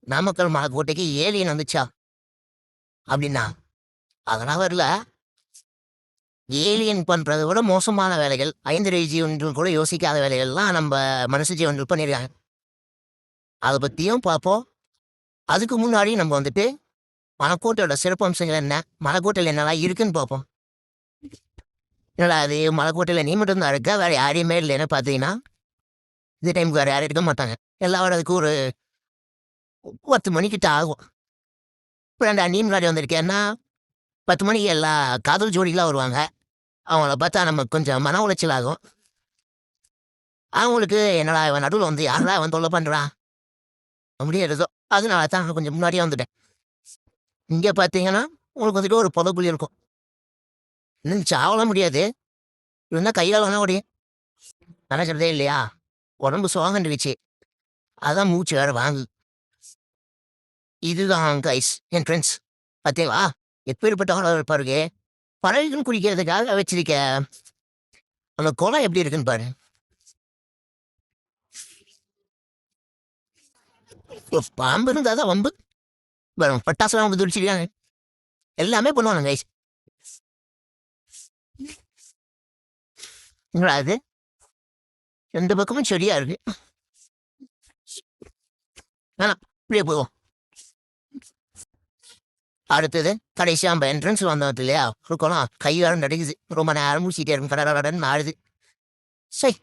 Namakkal மலைக்கோட்டைக்கு alien வந்துச்சா அப்படின்னா அதெல்லாம் வரல. ஏலியன் பண்றதை விட மோசமான வேலைகள் 5 ஜீவன்கள் கூட யோசிக்காத வேலைகள்லாம் நம்ம மனுஷ ஜீவன்கள் பண்ணியிருக்காங்க. அதை பற்றியும் பார்ப்போம். அதுக்கு முன்னாடி நம்ம வந்துட்டு மலைக்கோட்டையோட சிறப்பு அம்சங்கள் என்ன, மலைக்கோட்டையில் என்னெல்லாம் இருக்குன்னு பார்ப்போம். என்னடா அது மலைக்கோட்டையில் நீ மட்டும் தான் இருக்கா, வேற யாரையுமே இல்லைன்னு பார்த்தீங்கன்னா இந்த டைமுக்கு வேறு யாரும் இருக்க மாட்டாங்க. எல்லாரோட அதுக்கு ஒரு 10 மணிக்கிட்ட ஆகும். இப்போ நீ முன்னாடி வந்திருக்கேன்னா 10 மணிக்கு எல்லா காதல் ஜோடிகளாக வருவாங்க. அவங்கள பார்த்தா நமக்கு கொஞ்சம் மன உளைச்சல் ஆகும். அவங்களுக்கு என்னடா இவன் நடுவில் வந்து யாரா அவன் தொல்லை பண்ணுறான் முடியாதோ, அதனால தான் நான் கொஞ்சம் முன்னாடியே வந்துட்டேன். இங்கே பார்த்தீங்கன்னா உங்களுக்கு வந்துட்டு ஒரு புதக்குழி இருக்கும். இன்னும் சாவல முடியாது, இருந்தால் கையால் வேணா முடியும். நடக்கிறதே இல்லையா, உடம்பு சோகண்டுருச்சு, அதான் மூச்சு வேறு வாங்கு. இதுதான் கைஸ் என்ட்ரன்ஸ். பார்த்தீங்களா எப்பேற்பட்ட ஆளாக இருப்பாருங்க. பறவைகள் குடிக்கிறதுக்காக வச்சிருக்க அந்த குளம் எப்படி இருக்குன்னு பாரு. பாம்பு இருந்தால் தான் வம்பு. பட்டாசுலாம் வந்து துடிச்சிருக்காங்க, எல்லாமே பண்ணுவாங்க கைஸ். என்னடா அது எந்த பக்கமும் செடியா இருக்கு. வேணாம், இப்படியே போவோம். அடுத்தது கடைசியாக நம்ம என்ட்ரன்ஸ் வந்தோம் இல்லையா, இருக்கணும் கை வேறு நடுக்குது, ரொம்ப நேரம் முடிச்சிட்டே இருக்கும், கடன்னு ஆடுது. சரி